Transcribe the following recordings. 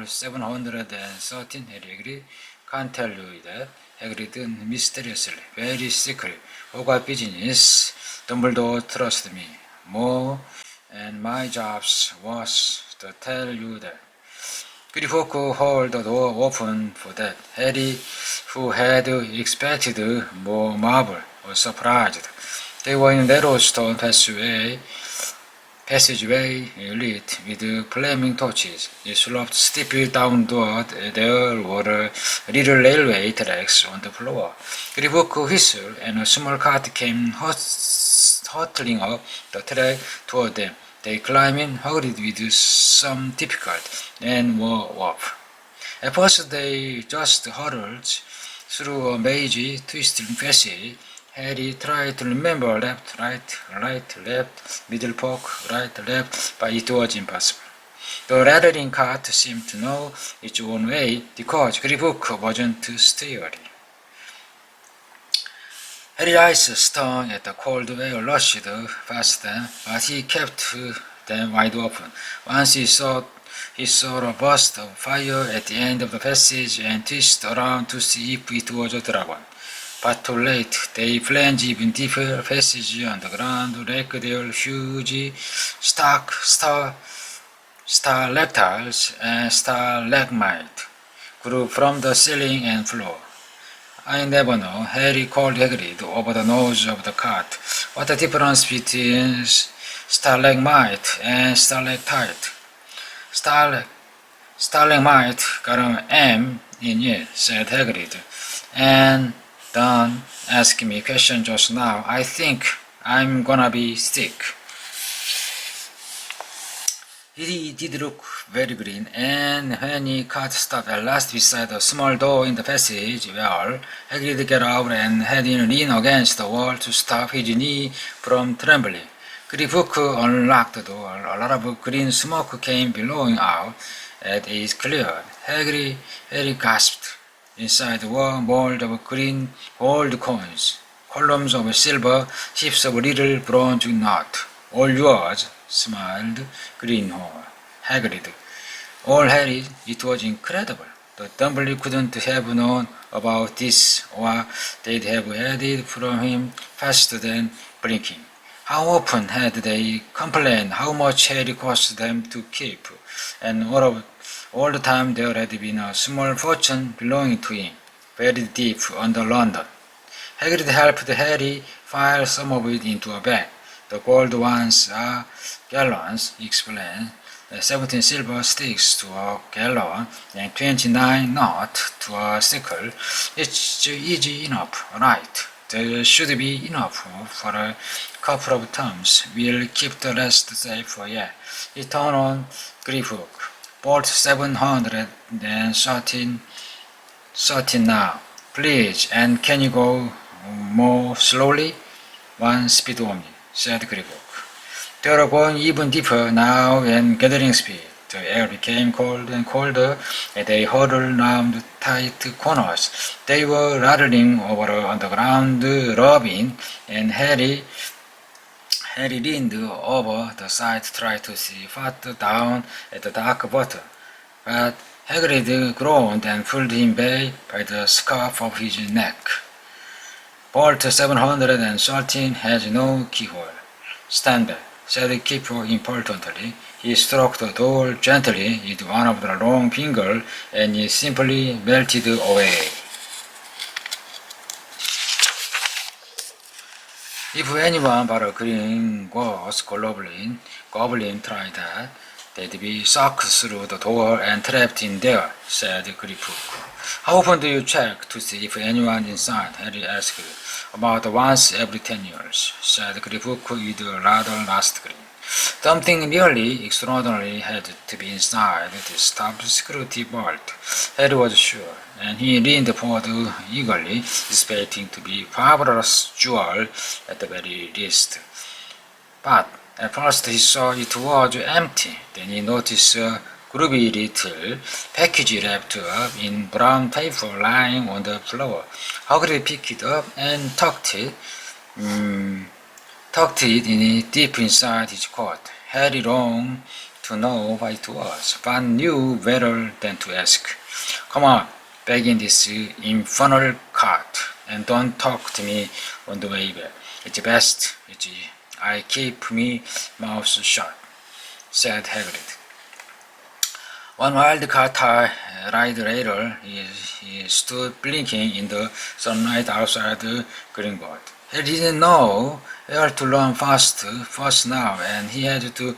713, Harry agreed. Can't tell you that. Hagrid mysteriously, very secretly. What business? Dumbledore trusted me more, and my job was to tell you that. 그리고 그 held the door open for that. Harry, who had expected more marvel, was surprised. They were in narrow stone passageway lit with flaming torches. It sloped steeply downward. There were little railway tracks on the floor. 그리고 그 whistle and a small cart came hurtling up the track toward them. They climbed in, hurried with some difficulty, and were off. At first they just hurtled through a mazy, twisting passage. Harry tried to remember left, right, left, middle fork, right, left, but it was impossible. The rattling cart seemed to know its own way because Greybook wasn't steering. Harry's eyes stung at the cold air rushed past them, but he kept them wide open. Once he saw a burst of fire at the end of the passage and twisted around to see if it was a dragon. But too late, they plunged even deeper passage underground, like their huge stalactites and stalagmites grew from the ceiling and floor. I never know, Harry called Hagrid over the nose of the cart. What the difference between stalagmite and stalactite? Stalagmite got an M in it, said Hagrid. And don't ask me question just now. I think I'm gonna be sick. He did look very green, and when his cart stopped at last beside a small door in the passage, well, Hagrid got out and had him lean against the wall to stop his knee from trembling. Greybook unlocked the door. A lot of green smoke came billowing out as it cleared. Harry gasped. Inside were molds of green gold coins, columns of silver, heaps of little bronze nuts. All yours, smiled Greenhorn. Hagrid. All Harry, it was incredible. The Dumbledore couldn't have known about this, or they'd have had it from him faster than blinking. How often had they complained how much Harry cost them to keep, and all the time there had been a small fortune belonging to him, buried deep under London. Hagrid helped Harry file some of it into a bag. The gold ones are gallons, explained. 17 silver sticks to a gallon and 29 nuts to a sickle. It's easy enough, right? There should be enough for a couple of terms. We'll keep the rest safe for you. He turned on Greybook. Bolt 713 now, please, and can you go more slowly? One speed only, said Greybook. They were going even deeper now and gathering speed. The air became cold and colder, and they huddled round tight corners. They were rattling over underground ravine, and Harry leaned over the side to try to see farther down at the dark bottom. But Hagrid groaned and pulled him back by the scarf of his neck. Bolt 713 has no keyhole. Stand back, said the keeper importantly. He stroked the door gently with one of the long fingers, and it simply melted away. If anyone but a green ghost goblin tried that, they'd be sucked through the door and trapped in there, said Greybook. How often do you check to see if anyone inside? Harry asked. About once every 10 years, said Greybook with a rather last grin. Something really extraordinary had to be inside this top security vault. Harry was sure, and he leaned forward eagerly, expecting to be a fabulous jewel at the very least. But at first he saw it was empty. Then he noticed a groovy little package wrapped up in brown paper lying on the floor. Hagrid picked it up and tucked it in deep inside his coat. Harry longed to know what it was, but knew better than to ask. Come on, back in this infernal cart, and don't talk to me on the way back. It's best I keep me mouth shut, said Hagrid. One wild cart ride later, he stood blinking in the sunlight outside Gringotts. He didn't know where to run fast now, and he had to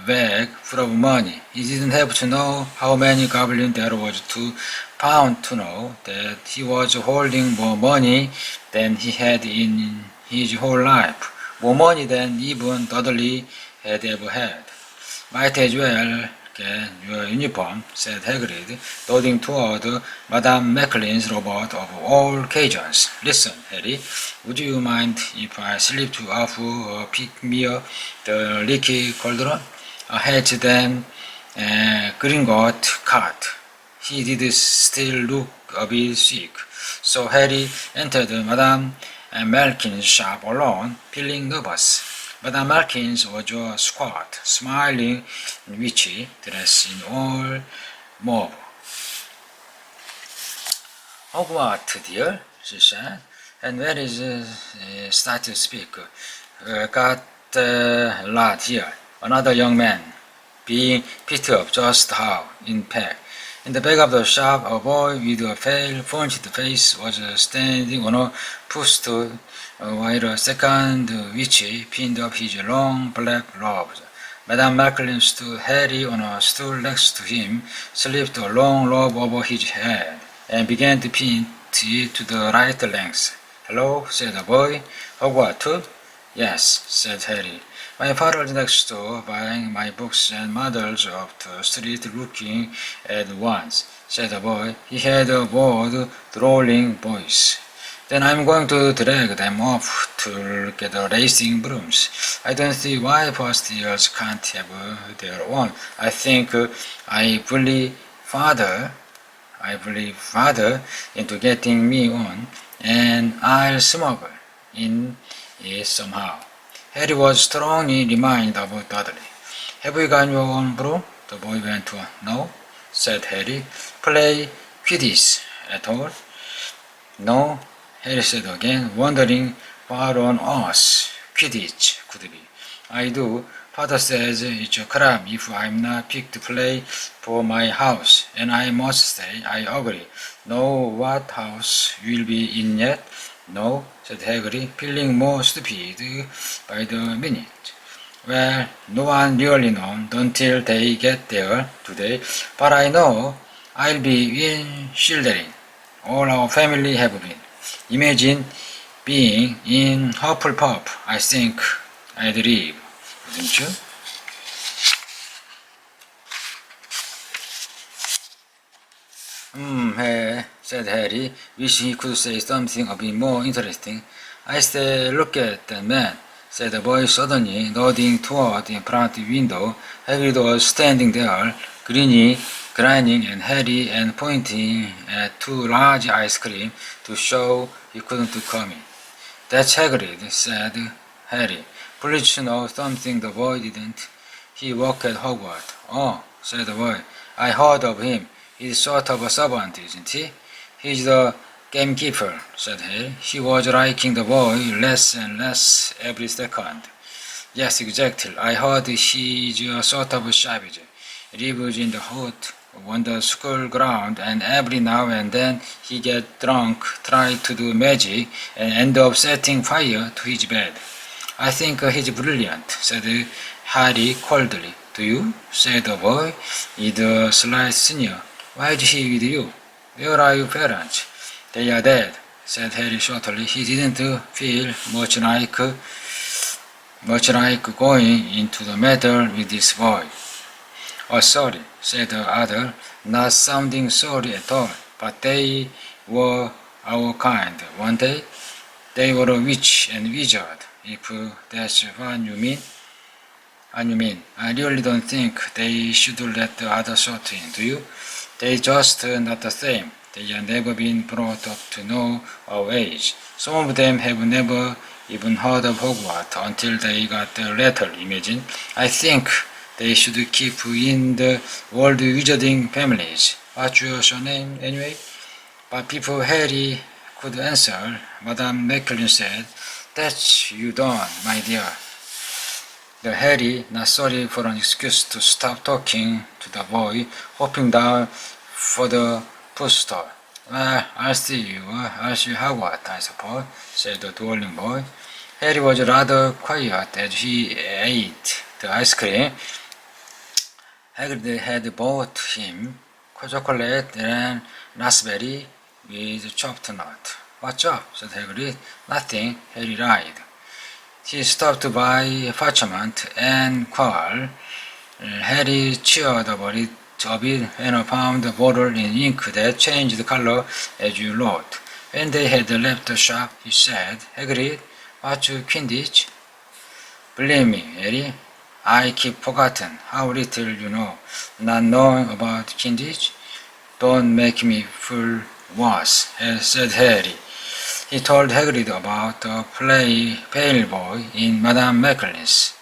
beg for money. He didn't have to know how many goblins there was to pound to know that he was holding more money than he had in his whole life, more money than even Dudley had ever had. Might as well get your uniform, said Hagrid, nodding toward Madame Maclean's robot of all occasions. Listen, Harry, would you mind if I slipped off or pick me up the leaky cauldron? I had them Gringotts cart. He did still look a bit sick, so Harry entered Madame Malkin's shop alone, feeling nervous. Madame Malkin's was a squat, smiling witchy, dressed in all mauve. Hogwarts, dear, she said, and where is start to speak? Got a lot here. Another young man, being picked up just how, in fact. In the back of the shop, a boy with a pale, pointed face was standing on a footstool, while a second witch pinned up his long black robes. Madame Malkin stood Harry on a stool next to him, slipped a long robe over his head, and began to pin it to the right length. Hello, said the boy. Hogwarts? Yes, said Harry. My father's next door, buying my books and models of the street looking at once, said the boy. He had a bored, drawling voice. Then I'm going to drag them off to get the racing brooms. I don't see why first years can't have their own. I bully father into getting me on, and I'll smuggle in it somehow. Harry was strongly reminded of Dudley. Have you got your own broom? The boy went on. No, said Harry. Play Quidditch at all? No, Harry said again, wondering what on earth Quidditch could be. I do. Father says it's a crime if I'm not picked to play for my house, and I must say I agree. Know what house we'll be in yet? No, said Hagrid, feeling more stupid by the minute. Well, no one really knows until they get there today, but I know I'll be in Slytherin. All our family have been. Imagine being in Hufflepuff. I think I'd leave, wouldn't you? Said Harry, wishing he could say something a bit more interesting. I say, look at that man, said the boy suddenly, nodding toward the front window. Hagrid was standing there, grinning and Harry, and pointing at two large ice cream to show he couldn't come in. That's Hagrid, said Harry. Please know something the boy didn't. He worked at Hogwarts. Oh, said the boy, I heard of him. He's sort of a servant, isn't he? He's the gamekeeper, said Harry. He was liking the boy less and less every second. Yes, exactly. I heard he's a sort of savage. Lives in the hut on the school ground, and every now and then he gets drunk, try to do magic, and end up setting fire to his bed. I think he's brilliant, said Harry coldly. Do you? Said the boy with a slight sneer. Why is he with you? Where are your parents? They are dead, said Harry shortly. He didn't feel much like going into the matter with this boy. Oh, sorry, said the other, not sounding sorry at all. But they were our kind, weren't they? They were a witch and wizard, if that's what you mean. I really don't think they should let the other sort in, do you? They just not the same. They have never been brought up to know our age. Some of them have never even heard of Hogwarts until they got the letter, imagine. I think they should keep in the world wizarding families. What's your surname anyway? But before Harry could answer, Madame McCullin said, That you don't, my dear. The Harry, not sorry for an excuse to stop talking to the boy, hopping down for the footstool. Well, I'll see you Hogwarts, I suppose, said the dwarling boy. Harry was rather quiet as he ate the ice cream. Hagrid had bought him chocolate and raspberry with chopped nut. What's up? Said Hagrid. Nothing, Harry lied. He stopped to buy parchment and coal. Harry cheered about it and found a bottle in ink that changed color as you wrote. When they had left the shop, he said, Hagrid, what's Quidditch? Believe me, Harry, I keep forgotten how little you know, not knowing about Quidditch. Don't make me fool worse, said Harry. He told Hagrid about the pale boy in Madame McCullin's.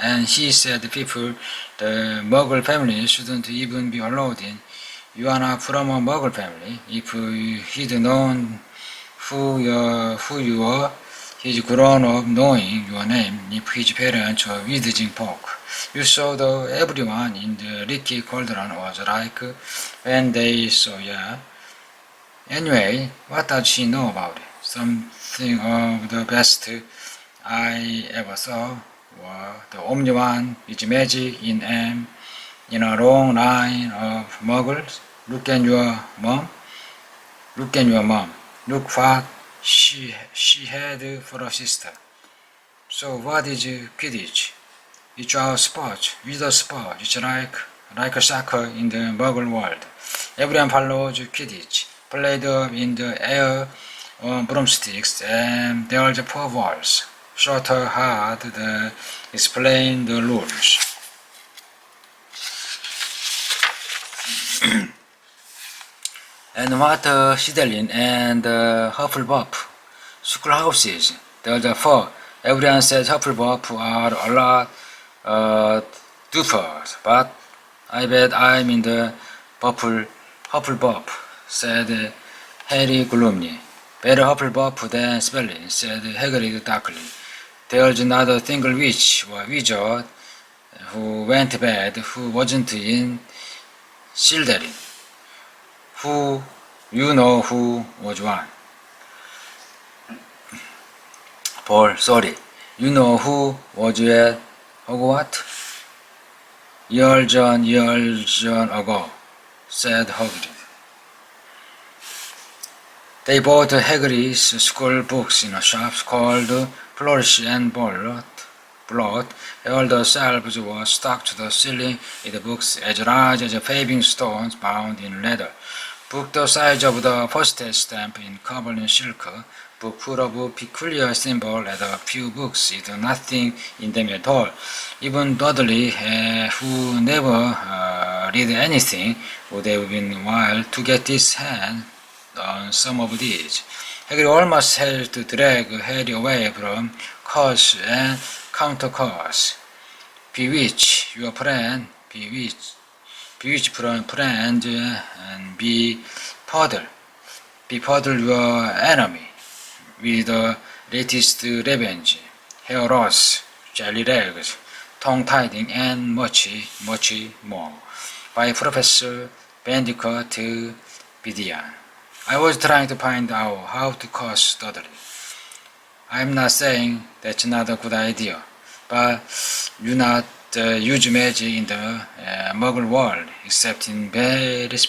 And he said people, the Muggle family shouldn't even be allowed in. You are not from a Muggle family. If he'd known who you were, he's grown up knowing your name if his parents were wizarding folk. You saw everyone in the Leaky Cauldron was like when they saw you. Anyway, what does she know about it? Something of the best I ever saw were the only one with magic in a long line of muggles. Look at your mom. Look what she had for a sister. So what is Quidditch? It's our sport, wizard sport. It's like a soccer in the Muggle world. Everyone follows Quidditch, played up in the air on broomsticks, and there's 4 walls. Shorter hard explain the rules. And what Slytherin and Hufflepuff schoolhouses? There's 4. Everyone says Hufflepuff are a lot doofers, but I bet I'm in the Hufflepuff, said Harry gloomily. Better Hufflepuff than spelling, said Hagrid darkly. There's not a single witch or wizard who went bad who wasn't in Slytherin. Who was one? Paul, sorry. You know who was at Hogwarts? Years ago, said Hagrid. They bought Hagrid's school books in a shop called Flourish and Blood. All the shelves were stuck to the ceiling with books as large as paving stones bound in leather. Book the size of the postage stamp in covered in silk. Book full of peculiar symbol and a few books with nothing in them at all. Even Dudley, who never read anything, would have been wild to get his hand on some of these. Hagrid almost had to drag Harry away from curse and counter-curse. Bewitch your friend, bewitch friend, and befuddle your enemy with the latest revenge, hair loss, jelly legs, tongue-tidying, and much more, by Professor Bandicoot Bidian. I was trying to find out how to curse Dudley. I'm not saying that's not a good idea, but you not use magic in the Muggle world, except in very specific